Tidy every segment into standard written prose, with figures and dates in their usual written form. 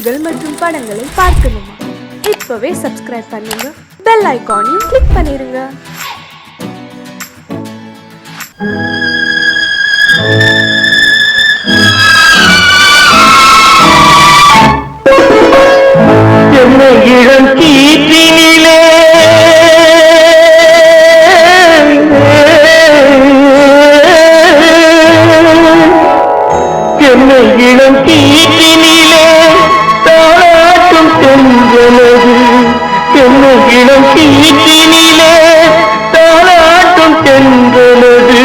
பாடல்கள் மற்றும் படங்களை பார்க்கணுமா? இப்பவே சப்ஸ்கிரைப் பண்ணுங்க, பெல் ஐகானையும் கிளிக் பண்ணிருங்க. என்னை இளம் கீற்றினிலே என்னை இளம் கீற்றினிலே தாளாட்டும் தென்றலது. என்னை இளம் கீற்றினிலே தாளாட்டும் தென்றலது.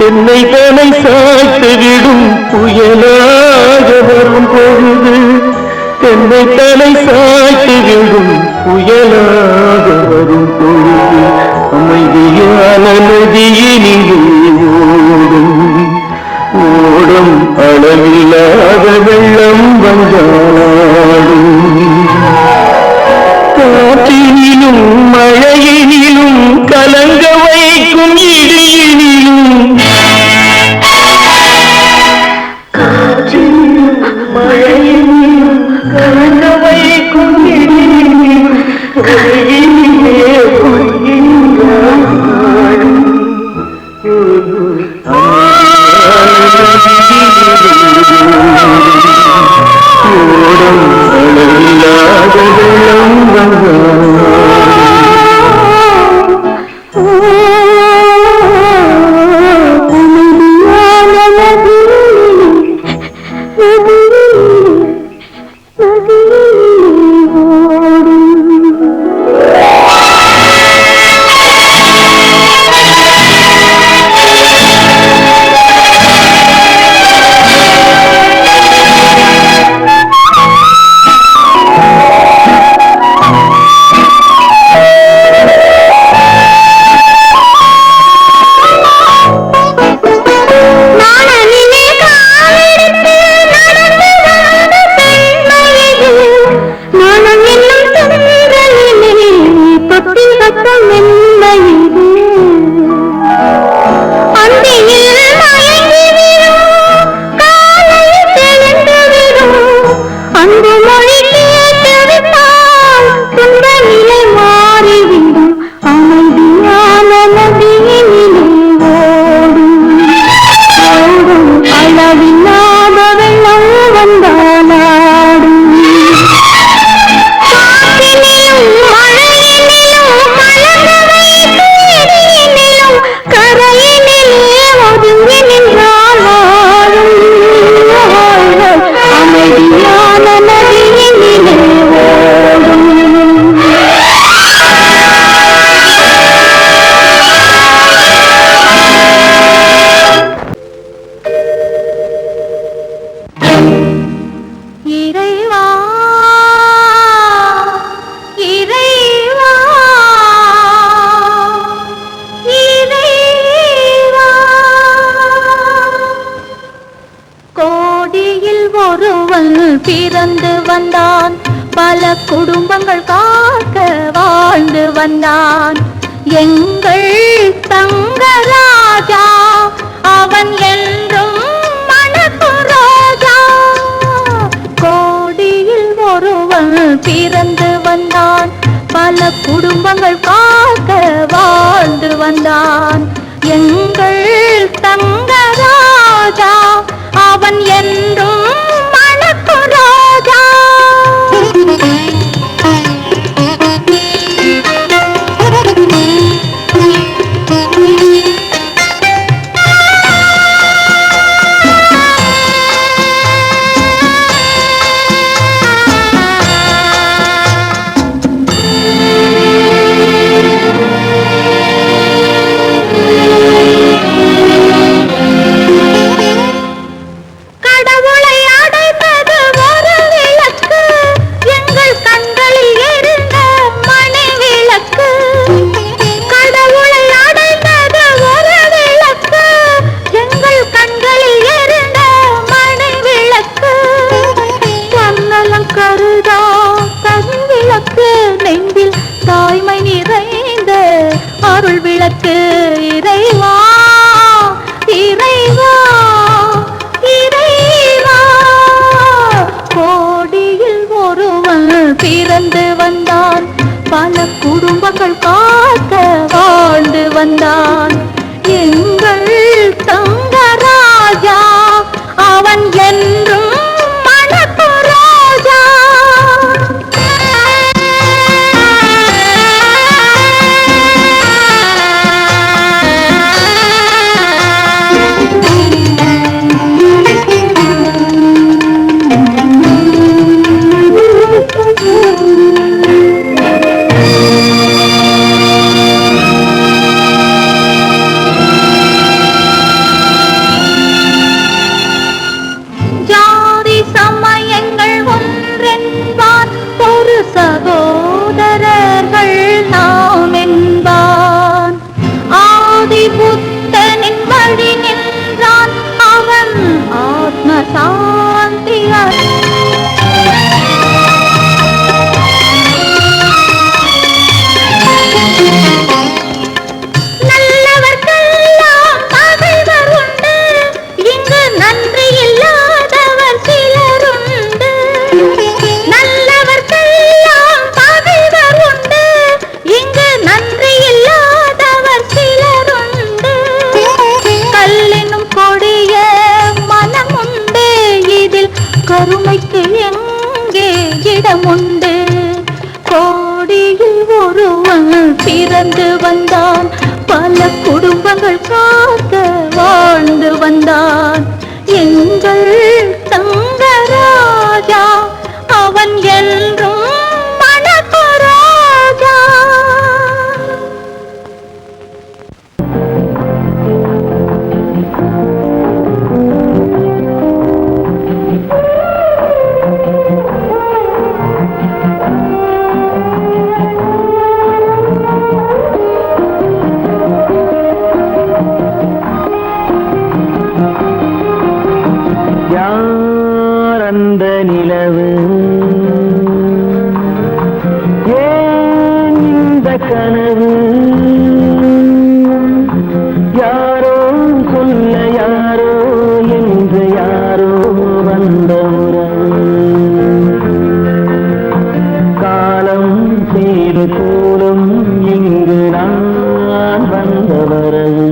என்னை தலை சாய்த்துவிடும் புயலாக வரும் பொழுது, என்னை தலை சாய்த்துவிடும் புயலாக வரும் பொழுது, அமைதியான நதியினிலே ஓடும் ஓடும் அளவில்லாத வெள்ளம் வந்தாடும். காற்றினிலும் மழையினிலும் கலங்க வைக்கும் இடியினிலும், காற்றினிலும் மழையினிலும் கலங்க வைக்கும் இடியினிலும் கரையினிலே பொய்கின்றான். ஓடும் அளவில்லாத வெள்ளம் வந்தாடும். பிறந்து வந்தான், பல குடும்பங்கள் காக்க வாழ்ந்து வந்தான். எங்கள் தங்கராஜா அவன் என்றும் மணக்கும் ரோஜா. கோடியில் ஒருவன் பிறந்து வந்தான், பல குடும்பங்கள் காக்க வாழ்ந்து வந்தான். எங்கள் தங்கராஜா அவன் என்றும் கடவுளை பிறந்து வந்தான் பல குடும்பங்கள் காக்க வாழ்ந்து வந்தான் எங்கள் தங்கராஜா அவன் என்றும் மணக்கு ராஜா ஜாதி சமயங்கள் ஒன்றென்பான் ஒரு சகோதரர்கள் நாம் என்பான் ஆதி புத்தனின் வழி நின்றான் அவன் ஆத்ம சாந்தி நல்லவர்க்கெல்லாம் பகைவர் உண்டு இங்கு நன்றி இல்லாதவர் சிலருண்டு நல்லவர்க்கெல்லாம் பகைவர் உண்டு இங்கு நன்றி இல்லாதவர் சிலருண்டு கல்லினும் கொடிய மனம் உண்டு இதில் கருமைக்கு எங்கே இடமுண்டு கோடியில் ஒருவன் பிறந்து வந்தான் பல குடும்பங்கள் காக்க வாழ்ந்து வந்தான் எங்கள் தங்கராஜா அவன் என்றும் மணக்கு ராஜா யார் அந்த நிலவு ஏன் இந்த கனவு யாரோ சொல்ல யாரோ என்று யாரோ வந்த உறவு காலம் செய்து கூடும் இங்கு நான் வந்த வரவு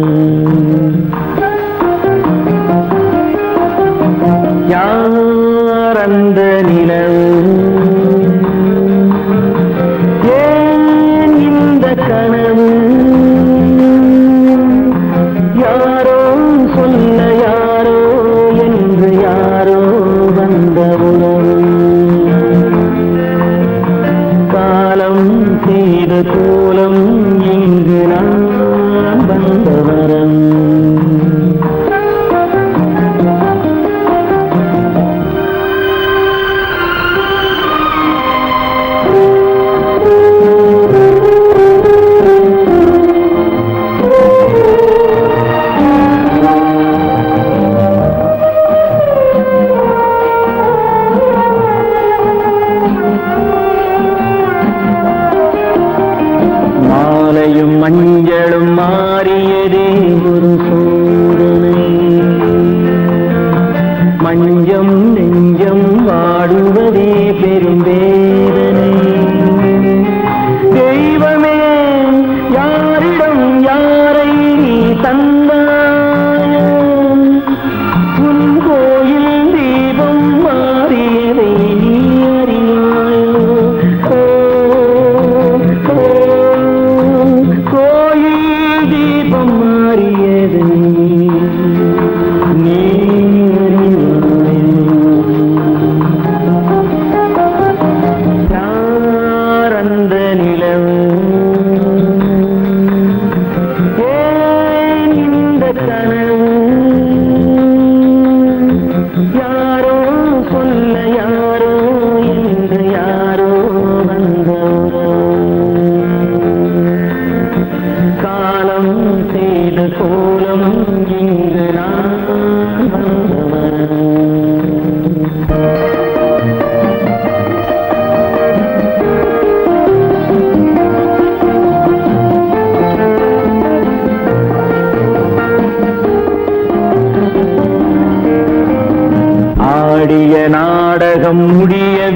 யார் அந்த நிலவு ஏன் இந்த கனவு யாரோ சொல்ல யாரோ என்று யாரோ வந்த உறவு காலம் செய்த கோலம் இங்கு நான் வந்த வரம்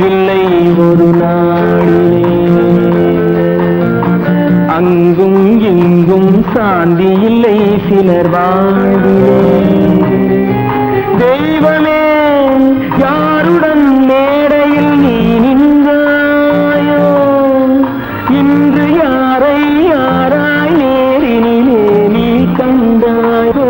இல்லை ஒரு நாளிலே. அங்கும் இங்கும் சாந்தி இல்லை சிலர் வாழ்விலே. தெய்வமே யாருடன் மேடையில் நீ நின்றாயோ, இன்று யாரை யாராய் நேரினிலே நீ கண்டாயோ.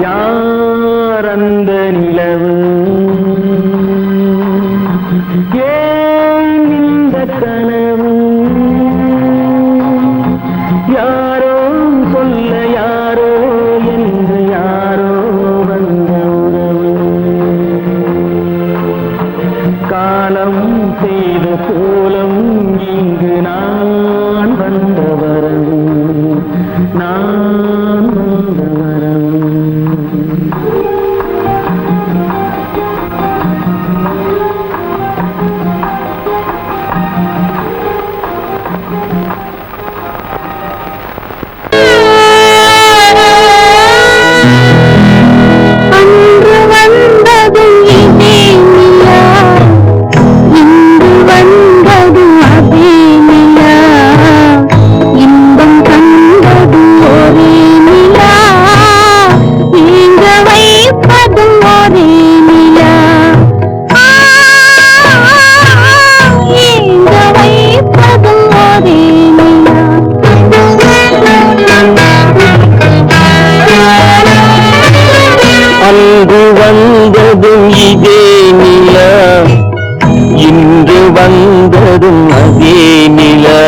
யார் அந்த நிலவு, ஏன் இந்த கனவு, யாரோ சொல்ல யாரோ என்று யாரோ வந்த உறவு. காலம் செய்த கோலம் இங்கு நான் வந்த வரவு, நான் வந்த வரவு. அன்று வந்ததும் இதே நிலா, இன்று வந்ததும் அதே நிலா,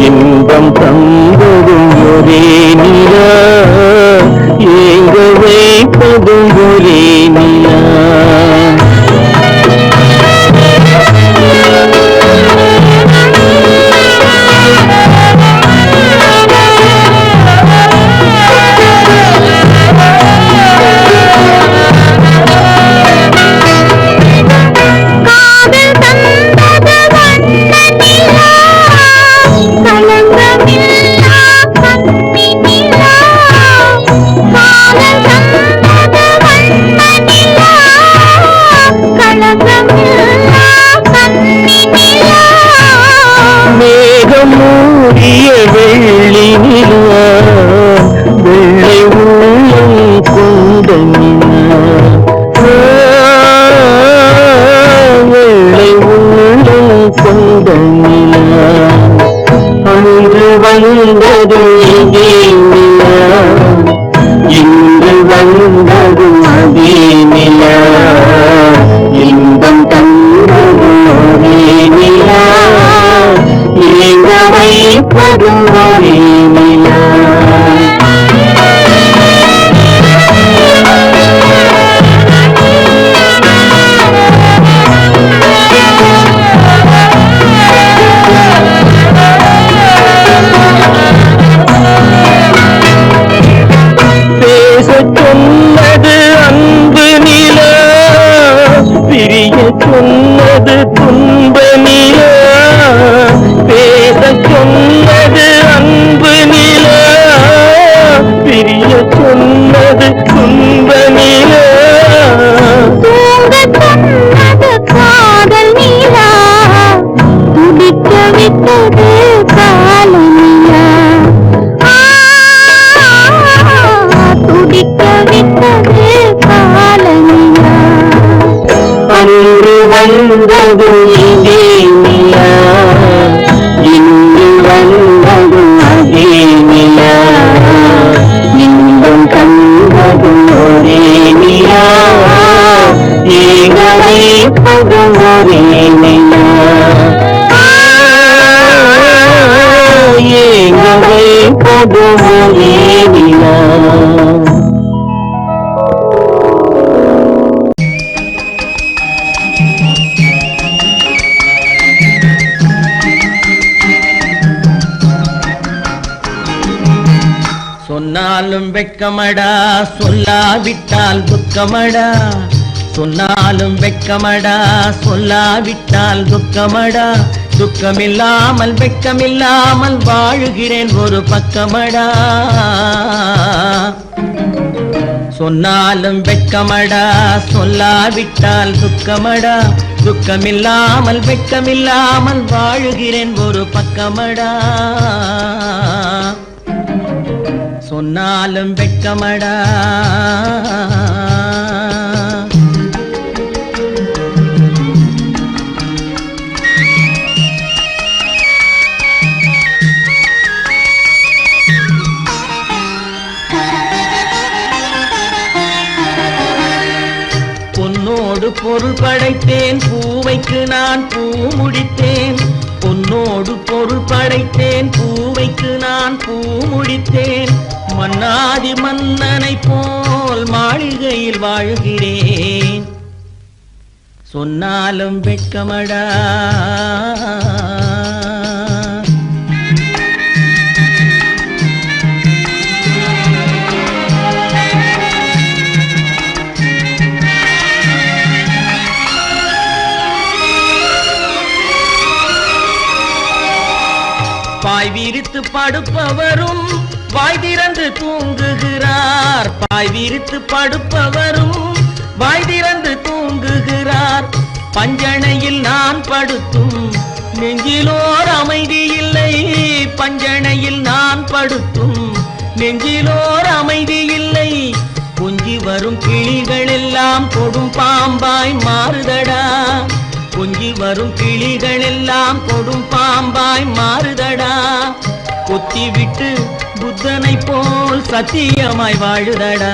இன்பம் தந்ததும் ஒரே நிலா, ஏங்க வைப்பதும் ஒரே நிலா. மூடிய வெள்ளி நிலா, வெள்ளை உள்ளம் கொண்ட நிலா, வெள்ளை உள்ளம் கொண்ட நிலா. அன்று வந்தது இதே நிலா, இன்று வந்தது அதே நிலா, இன்பம் தந்தது ஒரே நிலா, ஏங்க வைப்பதும் ஒரே நிலா. பேசச் சொன்னது அன்பு நிலா, பிரிய சொன்னது துன்ப நிலா. பேசச் சொன்னது அன்பு நிலா, பிரிய சொன்னது துன்ப நிலா. தூங்கச் சொன்னது காதல் நிலா, துடிக்க விட்டது கால நிலா, துடிக்க விட்டது கால நிலா. அன்று வந்தது இதே நிலா, இன்று வந்தது அதே நிலா, இன்பம் தந்தது ஒரே நிலா, ஏங்க வைப்பது ஒரே நிலா, ஏங்க வைப்பது ஒரே நிலா. சொன்னாலும் வெட்கமடா, சொல்லாவிட்டால் துக்கமடா, சொன்னாலும் வெட்கமடா, சொல்லாவிட்டால் துக்கமடா. துக்கமில்லாமல் வெட்கமில்லாமல் வாழுகிறேன் ஒரு பக்கமடா. சொன்னாலும் வெட்கமடா, சொல்லாவிட்டால் துக்கமடா. துக்கமில்லாமல் வெட்கமில்லாமல் வாழுகிறேன் ஒரு பக்கமடா. சொன்னாலும் வெட்கமடா. பொன்னோடு பொருள் படைத்தேன், பூவைக்கு நான் பூ முடித்தேன். பொன்னோடு பொருள் படைத்தேன், பூவைக்கு நான் பூ முடித்தேன். மன்னாதி மன்னனை போல் மாளிகையில் வாழ்கிறேன். சொன்னாலும் வெட்கமடா. பாய் விரித்து படுப்பவரும் வாய் திறந்து தூங்குகிறார். பாய் விரித்து படுப்பவரும் வாய் திறந்து தூங்குகிறார். பஞ்சணையில் நான் படுத்தும் நெஞ்சிலோர் அமைதி இல்லை. பஞ்சணையில் நான் படுத்தும் நெஞ்சிலோர் அமைதி இல்லை. கொஞ்சி வரும் கிளிகள் எல்லாம் கொடும் பாம்பாய் மாறுதடா. கொஞ்சி வரும் கிளிகள் எல்லாம் கொடும் பாம்பாய் மாறுதடா. கொத்தி விட்டு புத்தனை போல் சத்தியமாய் வாழுதடா.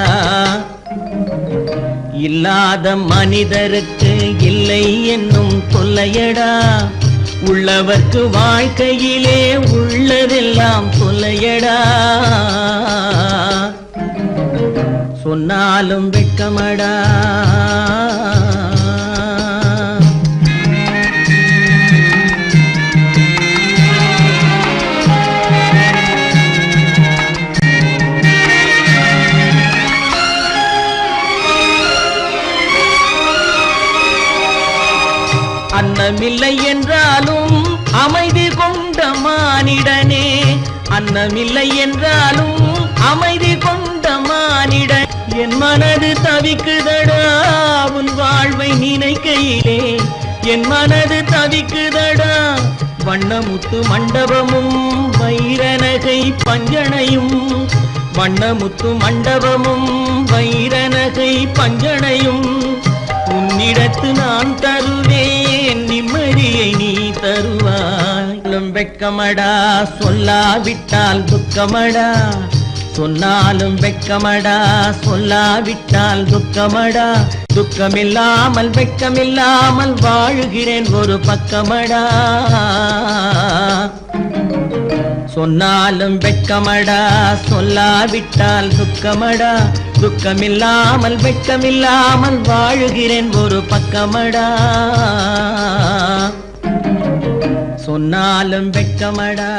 இல்லாத மனிதருக்கு இல்லை என்னும் தொல்லையடா. உள்ளவர்க்கு வாழ்க்கையிலே உள்ளதெல்லாம் தொல்லையடா. சொன்னாலும் வெட்கமடா. அன்னமில்லை என்றாலும் அமைதி கொண்ட மானிடனே. அன்னமில்லை என்றாலும் அமைதி கொண்ட மானிடன். என் மனது தவிக்குதடா உன் வாழ்வை நினைக்கையிலே. என் மனது தவிக்குதடா. வண்ணமுத்து மண்டபமும் வைரநகை பஞ்சனையும். வண்ணமுத்து மண்டபமும் வைரநகை பஞ்சனையும். உன்னிடத்து நான் தருவேன், நிம்மதியை நீ தருவாய். வெட்கமடா, சொல்லாவிட்டால் துக்கமடா. சொன்னாலும் வெட்கமடா, சொல்லாவிட்டால் துக்கமடா. துக்கமில்லாமல் வெட்கமில்லாமல் வாழுகிறேன் ஒரு பக்கமடா. சொன்னாலும் வெட்கமடா, சொல்லாவிட்டால் துக்கமடா. துக்கமில்லாமல் வெட்கமில்லாமல் வாழுகிறேன் ஒரு பக்கமடா. சொன்னாலும் வெட்கமடா.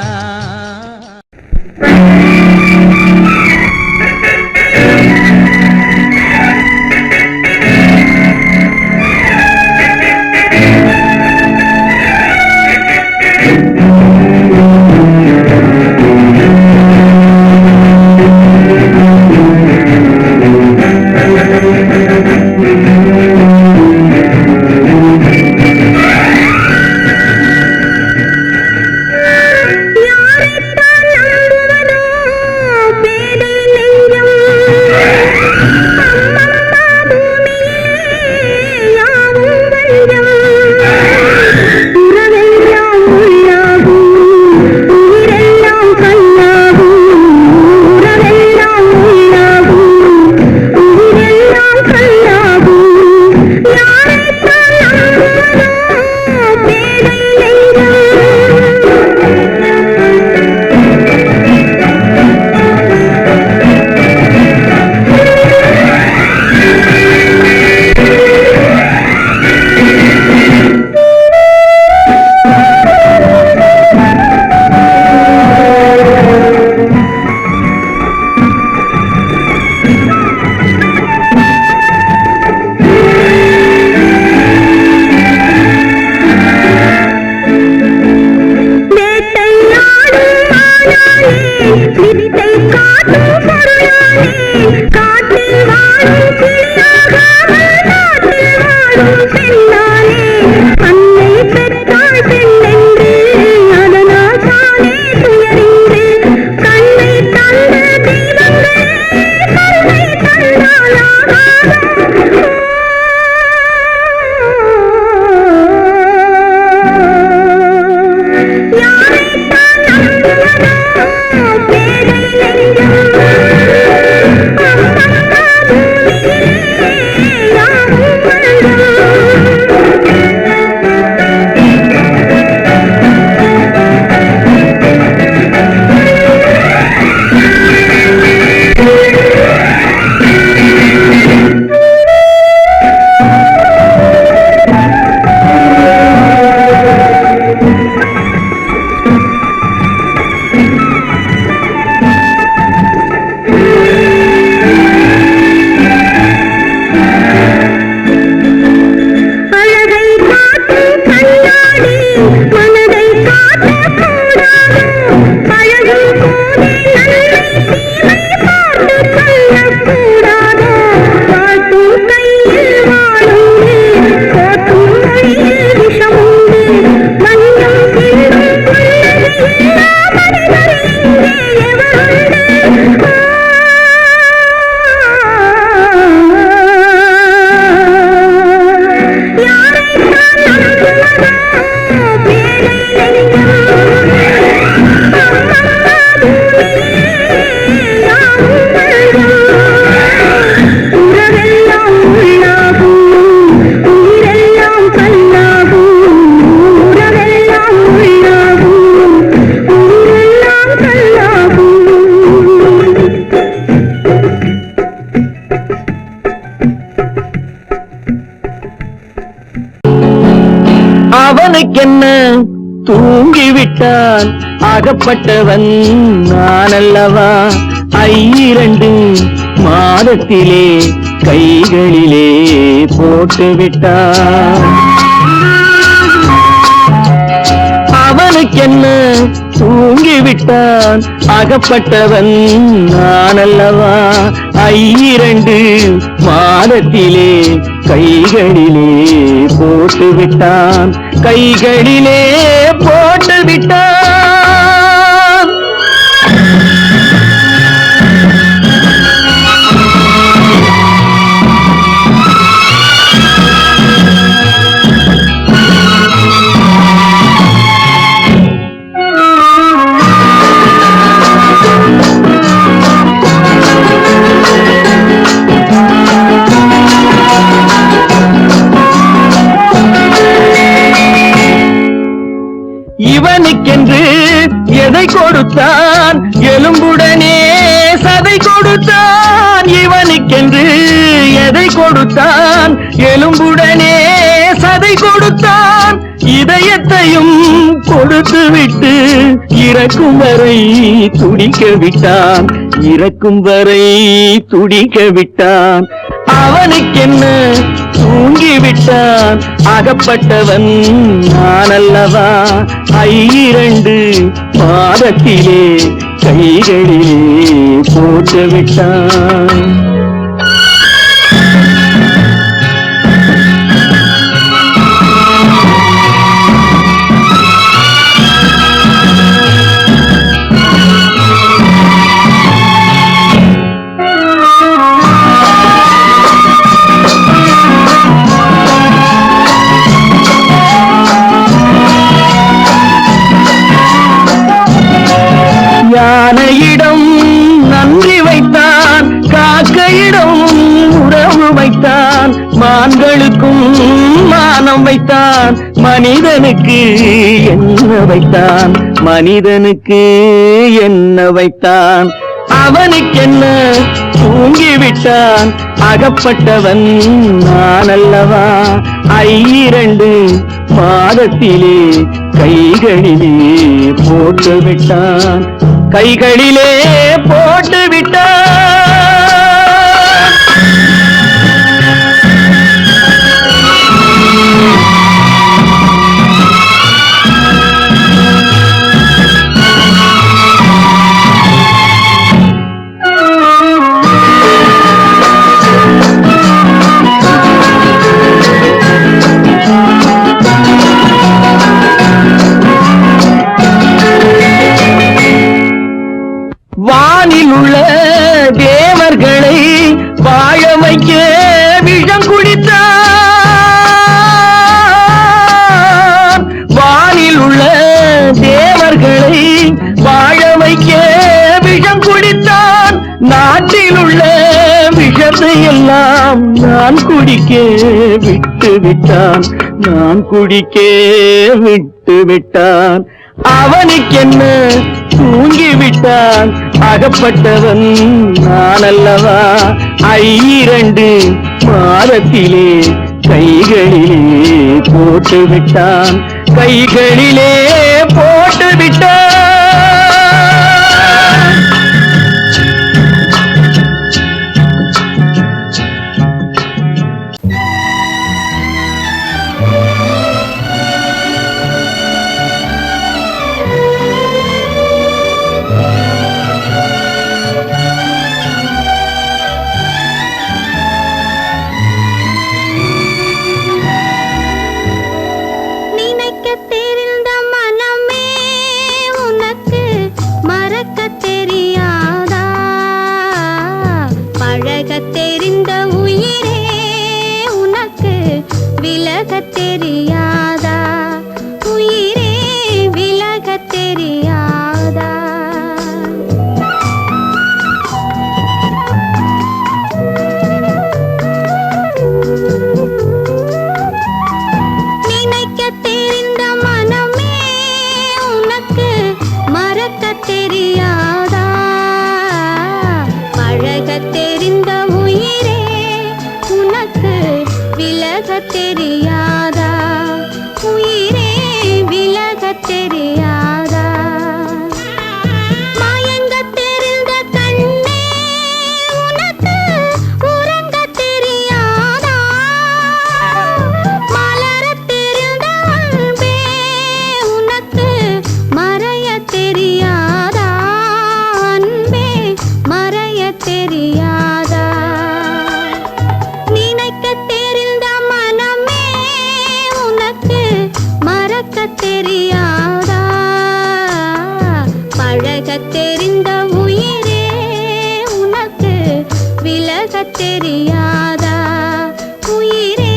அவனுக்கென்ன தூங்கிவிட்டான் அகப்பட்டவன் நான் அல்லவா 2 மாதத்திலே கைகளிலே போட்டுவிட்டான் அவனுக்கென்ன தூங்கிவிட்டான் அகப்பட்டவன் நான் அல்லவா 2 மாதத்திலே கைகளிலே போட்டுவிட்டான் கைகளிலே போட்டுவிட்டான் இவனுக்கென்று எதை கொடுத்தான் எலும்புடனே சதை கொடுத்தான் இவனுக்கென்று எதை கொடுத்தான் எலும்புடனே சதை கொடுத்தான் இதயத்தையும் கொடுத்து விட்டு இறக்கும் வரை துடிக்க விட்டான் இறக்கும் வரை துடிக்க விட்டான் அவனுக்கென்ன தூங்கிவிட்டான் அகப்பட்டவன் நான் அல்லவா 2 மாதத்திலே கைகளிலே போட்டுவிட்டான் யானையிடம் நன்றி வைத்தான் காக்கையிடம் உறவு வைத்தான் மான்களுக்கும் மானம் வைத்தான் மனிதனுக்கு என்ன வைத்தான் மனிதனுக்கு என்ன வைத்தான் அவனுக்கென்ன தூங்கிவிட்டான் அகப்பட்டவன் நான் அல்லவா 2 மாதத்திலே கைகளிலே போட்டுவிட்டான் கைகளிலே போட்டுவிட்டான் வானில் உள்ள தேவர்களை வாழ வைக்க விஷம் குடித்தான் வானில் உள்ள தேவர்களை வாழ வைக்க விஷம் குடித்தான் நாட்டில் உள்ள விஷத்தை எல்லாம் நான் குடிக்க விட்டு விட்டான் நான் குடிக்க விட்டு விட்டான் அவனுக்கென்ன தூங்கிவிட்டான் அகப்பட்டவன் நான் அல்லவா 2 மாதத்திலே கைகளிலே போட்டுவிட்டான் கைகளிலே போட்டுவிட்டான் தெரியாதா உயிரே தெரிந்த உயிரே உனக்கு விலகத் தெரியாதா? உயிரே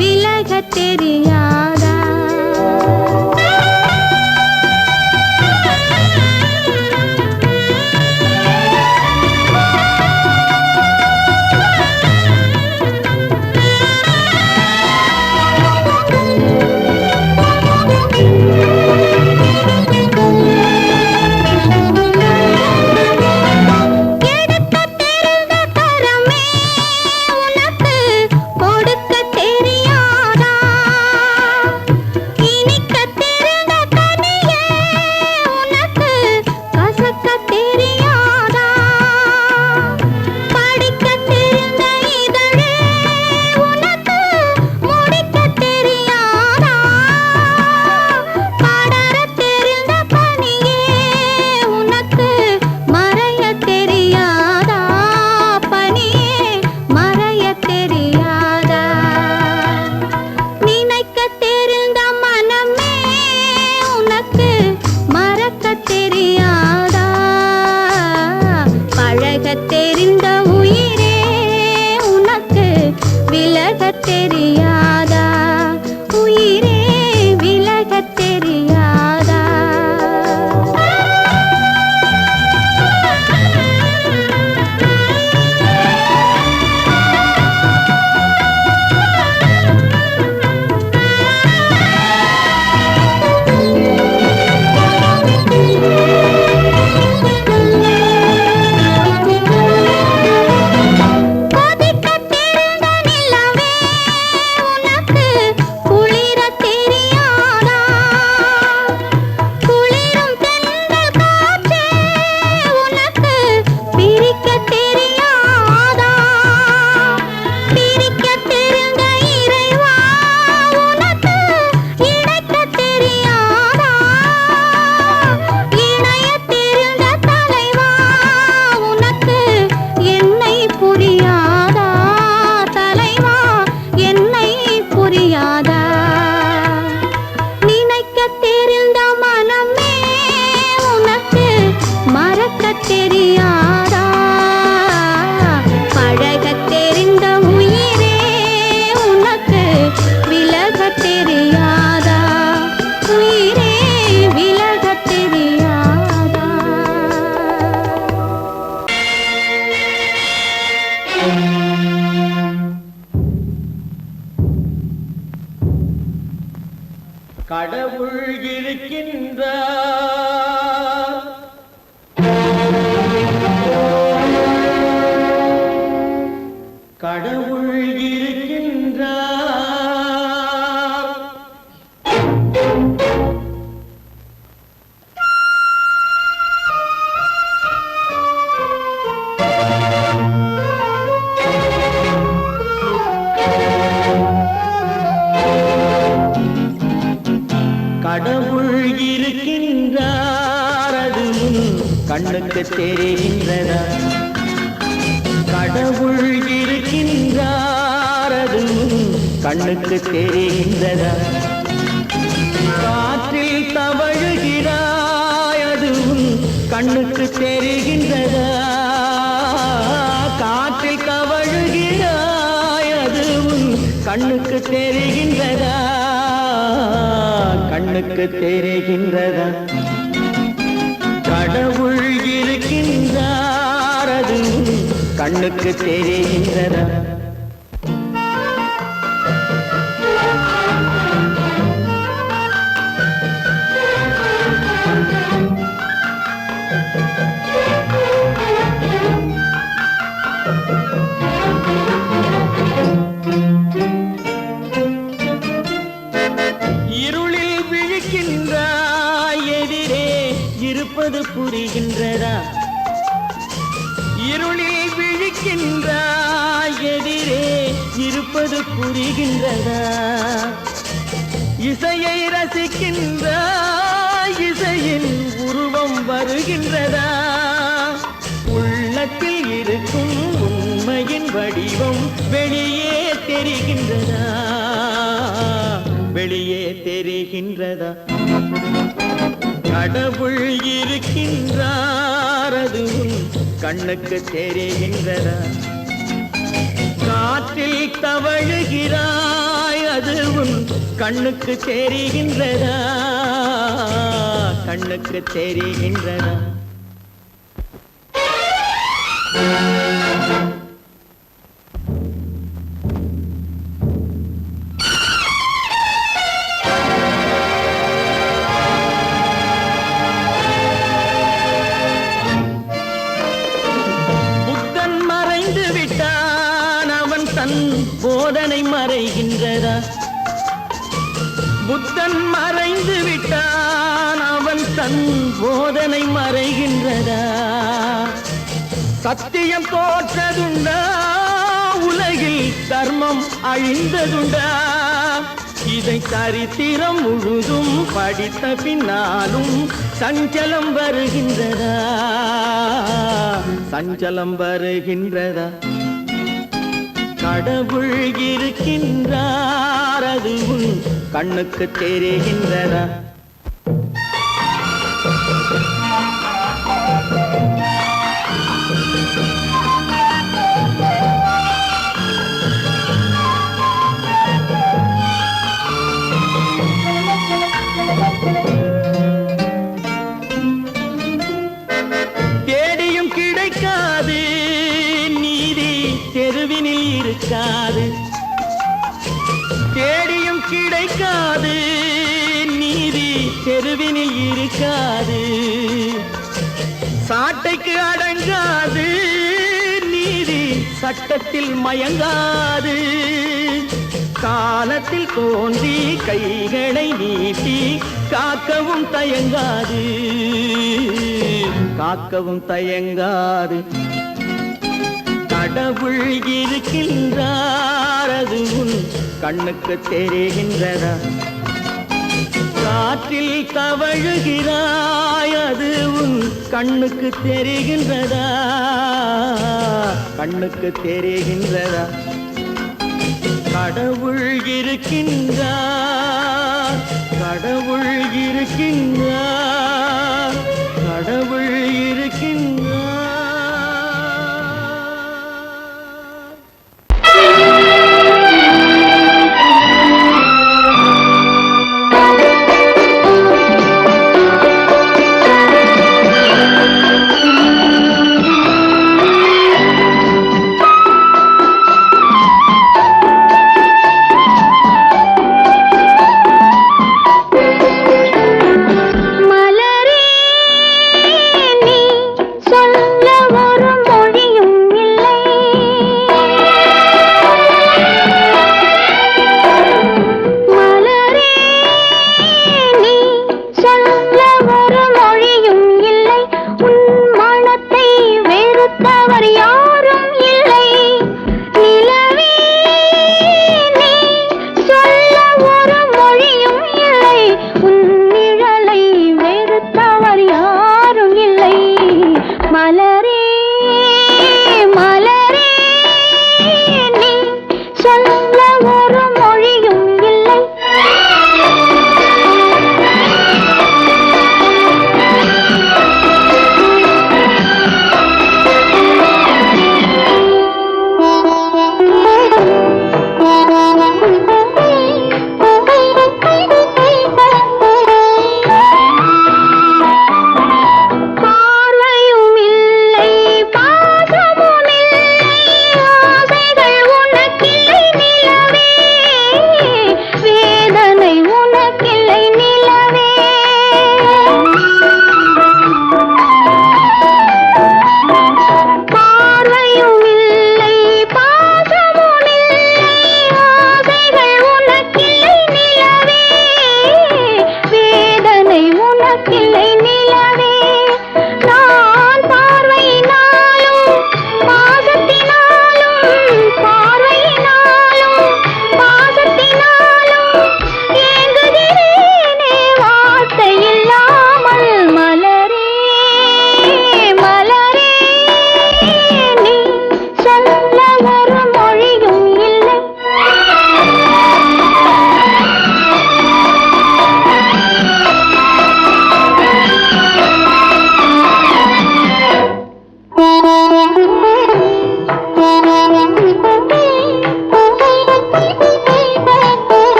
விலகத் தெரியாதா? தெரிந்த உயிரே உனக்கு விலகத் தெரியாதா? உயிரே விலகத் தெரியாதா? தெரியாதா? பழகத் தெரிந்த உயிரே உனக்கு விலகத் தெரியாதா? உயிரே விலகத் தெரியாதா? கடவுள் இருக்கின்றார், கடவுள் இருக்கின்றார். கடவுள் இருக்கின்றார், அது கண்ணுக்கு தெரிகின்றதா? கடவுள் இருக்கின்றார், அது கண்ணுக்கு தெரிகின்றதா? காற்றில் தவழுகிறாய், அது கண்ணுக்கு தெரிகின்றதா? காற்றில் தவழுகிறாய், அது கண்ணுக்கு தெரிகின்றதா? கண்ணுக்கு தெரிகின்றதா? கடவுள் இருக்கின்றார், அது கண்ணுக்கு தெரிகின்றதா? இருளில் விழிக்கின்றாய், எதிரே இருப்பது புரிகின்றதா? இருளில் விழிக்கின்றாய், எதிரே இருப்பது புரிகின்றதா? இசையை ரசிக்கின்றாய், இசையின் உருவம் வருகின்றதா? உள்ளத்தில் இருக்கும் உண்மையின் வடிவம் வெளியே தெரிகின்றதா? வெளியே தெரிகின்றதா? கடவுள் இருக்கின்றார், கண்ணுக்கு தெரிகின்றதா? காற்றில் தவழுகிறாய், அது உன் கண்ணுக்கு தெரிகின்றதா? கண்ணுக்கு தெரிகின்றதா? புத்தன் மறைந்து விட்டான், அவன் தன் போதனை மறைகின்றதா? புத்தன் மறைந்து விட்டான், அவன் தன் போதனை மறைகின்றதா? சத்தியம் தோற்றதுண்டா, உலகில் தர்மம் அழிந்ததுண்டா? இதை சரித்திரம் முழுதும் படித்த பின்னாலும் சஞ்சலம் வருகின்றதா? சஞ்சலம் வருகின்றதா? கடவுள் இருக்கின்றார், அது உன் கண்ணுக்கு தெரிகின்றதா? தேடியும் கிடைக்காது நீதி, தெருவினில் இருக்காது. தேடியும் கிடைக்காது நீதி, தெருவினில் இருக்காது. சாட்டைக்கு அடங்காது நீதி, சட்டத்தில் மயங்காது. காலத்தில் தோன்றி கைகளை நீட்டி காக்கவும் தயங்காது, காக்கவும் தயங்காது. கடவுள் இருக்கின்றார், அது உன் கண்ணுக்கு தெரிகின்றதா? காற்றில் தவழுகிறாய், அது உன் கண்ணுக்கு தெரிகின்றதா? கண்ணுக்கு தெரிகின்றதா? கடவுள் இருக்கின்றார், கடவுள் இருக்கின்றார், கடவுள் இருக்கின்றார்.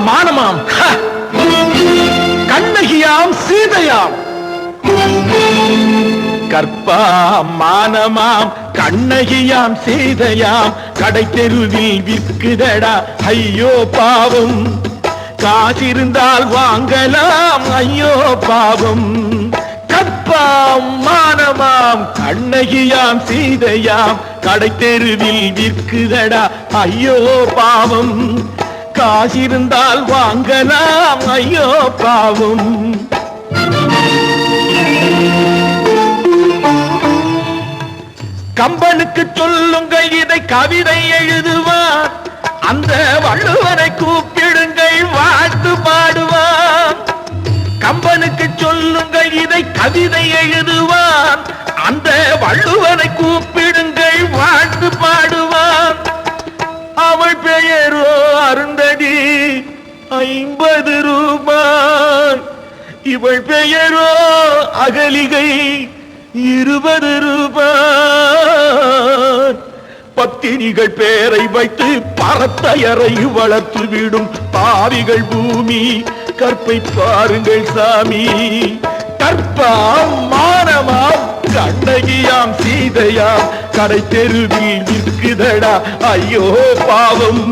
மானமாம் கண்ணகியாம் சீதையாம் கற்பாம் மானமாம் கண்ணகியாம் சீதையாம் கடை தெருவில் விற்குதடா ஐயோ பாவம் காசிருந்தால் வாங்கலாம் ஐயோ பாவம் கற்பாம் மானமாம் கண்ணகியாம் சீதையாம் கடை தெருவில் விற்குதடா ஐயோ பாவம் காசிருந்தால் வாங்கலாம் ஐயோ பாவம் கம்பனுக்கு சொல்லுங்கள் இதை கவிதை எழுதுவான் அந்த வள்ளுவனை கூப்பிடுங்கள் வாழ்த்து பாடுவான் கம்பனுக்கு சொல்லுங்கள் இதை கவிதை எழுதுவான் அந்த வள்ளுவனை கூப்பிடுங்கள் வாழ்த்து பாடுவான் அவள் பெயரோ அருந்ததி 50 ரூபாய் இவள் பெயரோ அகலிகை 20 ரூபாய் பத்தினிகள் பேரை வைத்து பரத்தையரை வளர்த்து விடும் பாவிகள் பூமி கற்பை பாருங்கள் சாமி கற்பாம் மானமாம் கண்ணகியாம் சீதையாம் கடை தெருவில் விற்குதடா ஐயோ பாவம்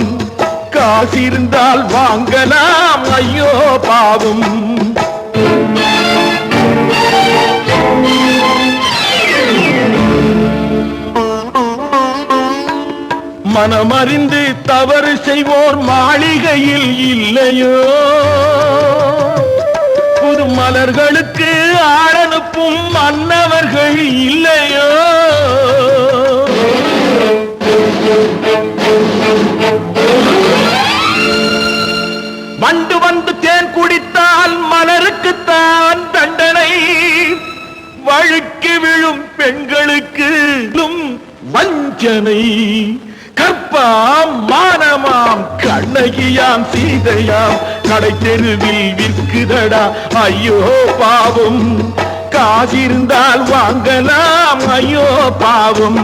காசிருந்தால் வாங்கலாம் ஐயோ பாவம் மனமறிந்து தவறு செய்வோர் மாளிகையில் இல்லையோ புது மலர்களுக்கு ஆளனுப்பும் மன்னவர்கள் இல்லையோ வண்டு வந்து தேன் குடித்தால் மலருக்குத்தான் தண்டனை வழுக்கி விழும் பெண்களுக்கு வஞ்சனை கற்பாம் மானமாம் கண்ணகியாம் சீதையாம் கடை தெருவில் விற்குதடா ஐயோ பாவம் காசிருந்தால் வாங்கலாம் ஐயோ பாவம்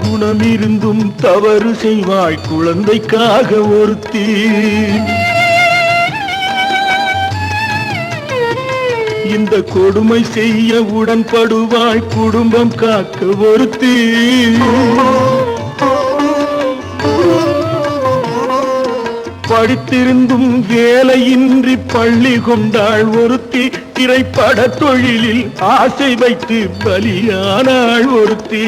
குணமிருந்தும் தவறு செய்வாய் குழந்தைக்காக ஒருத்தி இந்த கொடுமை செய்ய உடன்படுவாய் குடும்பம் காக்க ஒருத்தி படித்திருந்தும் வேலையின்றி பள்ளி கொண்டாள் ஒருத்தி திரைப்பட தொழிலில் ஆசை வைத்து பலியானாள் ஒருத்தி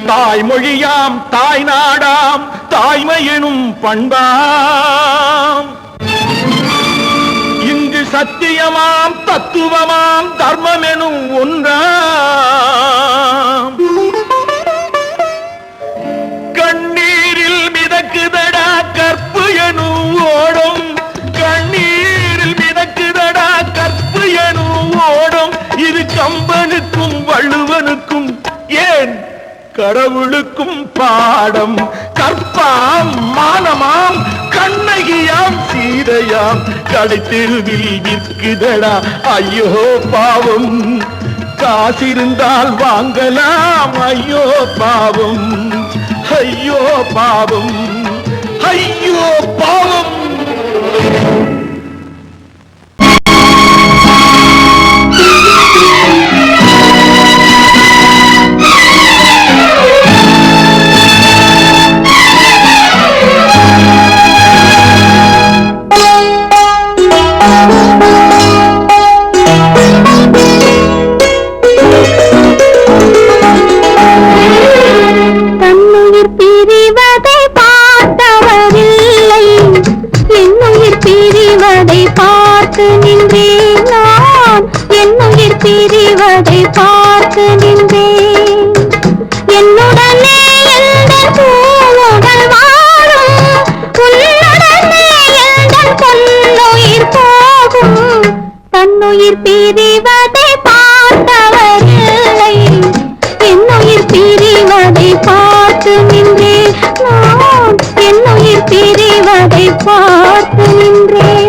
தாய்மொழியாம் தாய் நாடாம் தாய்மையெனும் பண்பாம் இங்கு சத்தியமாம் தத்துவமாம் தர்மமெனும் ஒன்றாம் கண்ணீரில் மிதக்குதடா கற்பு எனும் ஓடும் கண்ணீரில் மிதக்குதடா கற்பு எனும் ஓடும் இது கம்பனுக்கும் வள்ளுவனுக்கும் ஏன் கடவுளுக்கும் பாடம் கற்பாம் மானமாம் கண்ணகியாம் சீதையாம் கடை தெருவில் விற்குதடா ஐயோ பாவம் காசிருந்தால் வாங்கலாம் ஐயோ பாவம் ஐயோ பாவம் ஐயோ பாவம் பிரிவதை பார்த்து நின்றேன் என்னுடனே எந்தன் பூவுடல் வாழும் உன்னுடனே எந்தன் பொன்னுயிர் போகும் தன்னுயிர் பிரிவதை பார்த்தவரில்லை என்னுயிர் பிரிவதை பார்த்து நின்றேன் நான் என்னுயிர் பிரிவதை பார்த்து நின்றேன்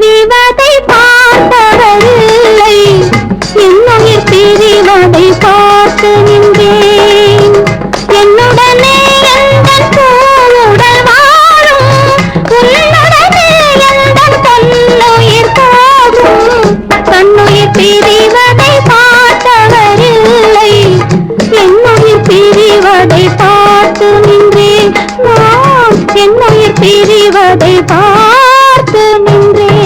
பிரிவதை பார்த்தவரில்லை, என்னுயிர் பிரிவதை பார்த்து நின்றேன். என்னுடனே எந்தன் பூவுடல் வாழும், உன்னுடனே எந்தன் பொன்னுயிர் போகும். தன்னுயிர் பிரிவதை பார்த்தவரில்லை, என்னுயிர் பிரிவதை பார்த்து நின்றேன். நான் என்னுயிர் பிரிவதை பார்த்து நின்றேன்.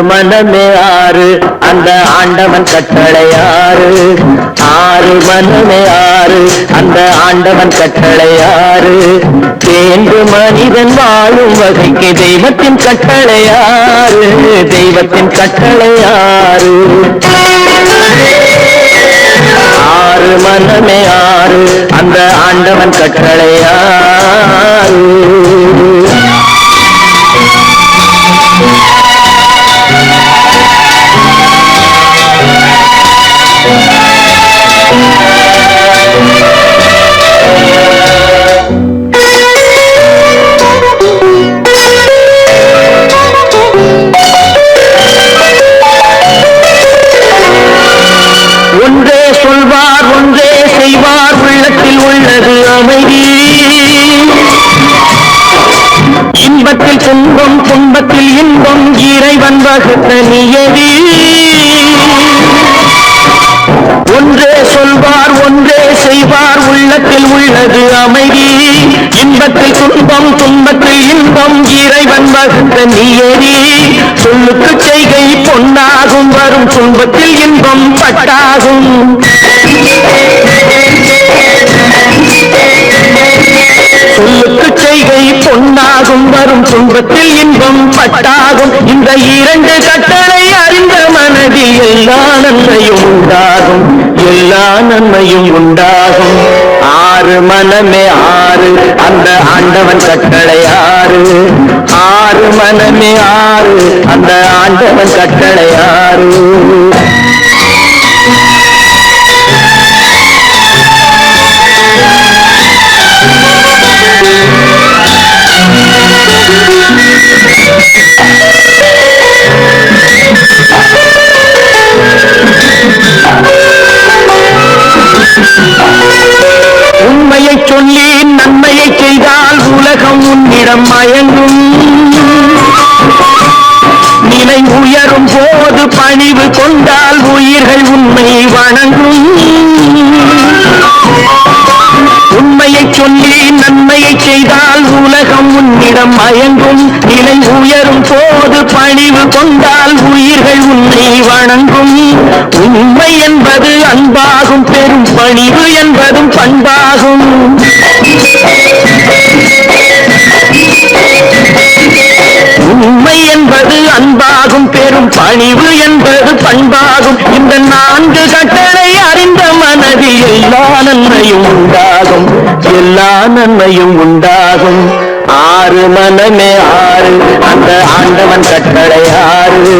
மனமே ஆறு அந்த ஆண்டவன் கட்டளையாறு, ஆறு மனமே ஆறு அந்த ஆண்டவன் கட்டளையாறு. தேர்ந்து மனிதன் வாழும் வகைக்கு தெய்வத்தின் கட்டளையாறு, தெய்வத்தின் கட்டளையாறு. ஆறு மனமே ஆறு அந்த ஆண்டவன் கட்டளையாறு. ஒன்றே சொல்வார் ஒன்றே செய்வார், உள்ளத்தில் உள்ளது அமைதி. இன்பத்தில் துன்பம் துன்பத்தில் இன்பம், இறைவன் வகுத்த நியதி. ஒன்றே சொல்வார் ஒன்றே செய்வார், உள்ளத்தில் உள்ளது அமைதி. இன்பத்தில் துன்பம் துன்பத்தில் இன்பம், இறைவன் வகுத்த நியதி. சொல்லுக்கு செய்கை பொன்னாகும், வரும் துன்பத்தில் இன்பம் பட்டாகும். சொல்லுக்கு செய்கை பொன்னாகும், வரும் துன்பத்தில் இன்பம் பட்டாகும். இந்த இரண்டு கட்டளை அறிந்த மனதில் எல்லா நன்மையும் உண்டாகும், எல்லா நன்மையும் உண்டாகும். ஆறு மனமே ஆறு அந்த ஆண்டவன் கட்டளையாறு, ஆறு மனமே ஆறு அந்த ஆண்டவன் கட்டளையாறு. உண்மையை சொல்லி நன்மையை செய்தால் உலகம் உன்னிடம் மயங்கும். நிலை உயரும் போது பணிவு கொண்டால் உயிர்கள் உண்மை வணங்கும். உண்மையை சொல்லி நன்மையை செய்தால் உலகம் உன்னிடம் மயங்கும். நிலை உயரும் போது பணிவு கொண்டால் உயிர்கள் உன்னை வணங்கும். உண்மை என்பது அன்பாகும், பெரும் பணிவு என்பதும் பண்பாகும். உண்மை என்பது அன்பாகும், பெரும் பணிவு என்பது பண்பாகும். இந்த நான்கு கட்டளை அறிந்த மனதில் எல்லா நன்மையும் உண்டாகும், எல்லா நன்மையும் உண்டாகும். ஆறு மனமே ஆறு அந்த ஆண்டவன் கட்டளையாறு,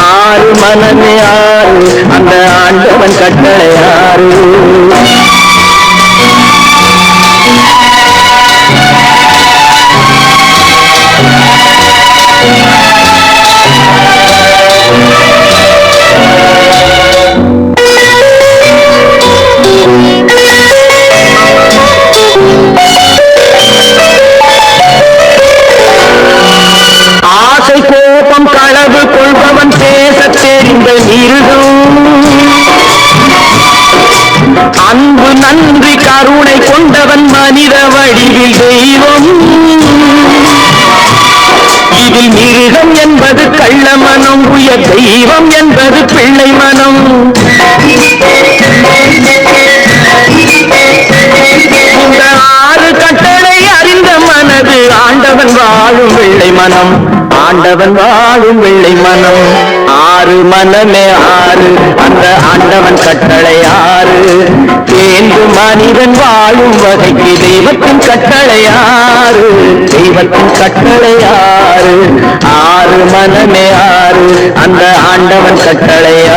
ஆறு மனமே ஆறு அந்த ஆண்டவன் கட்டளையாறு. ஆசை கோபம் களவு கொள்பவன் பேச தெரிந்த மிருகம். அன்பு நன்றி கருணை கொண்டவன் மனித வடிவில் தெய்வம். இதில் மிருகம் என்பது கள்ள மனம், உயர் தெய்வம் என்பது பிள்ளை மனம். இந்த ஆறு கட்டளை அறிந்த மனது ஆண்டவன் வாழும் வெள்ளை மனம், ஆண்டவன் வாழும் வெள்ளை மனம். ஆறு மனமே ஆறு அந்த ஆண்டவன் கட்டளை ஆறு. வேண்டும் மனிதன் வாழும் வகைக்கு தெய்வத்தின் கட்டளையாறு, தெய்வத்தின் கட்டளையாறு. ஆறு மனமே ஆறு, அந்த ஆண்டவன் கட்டளையாறு.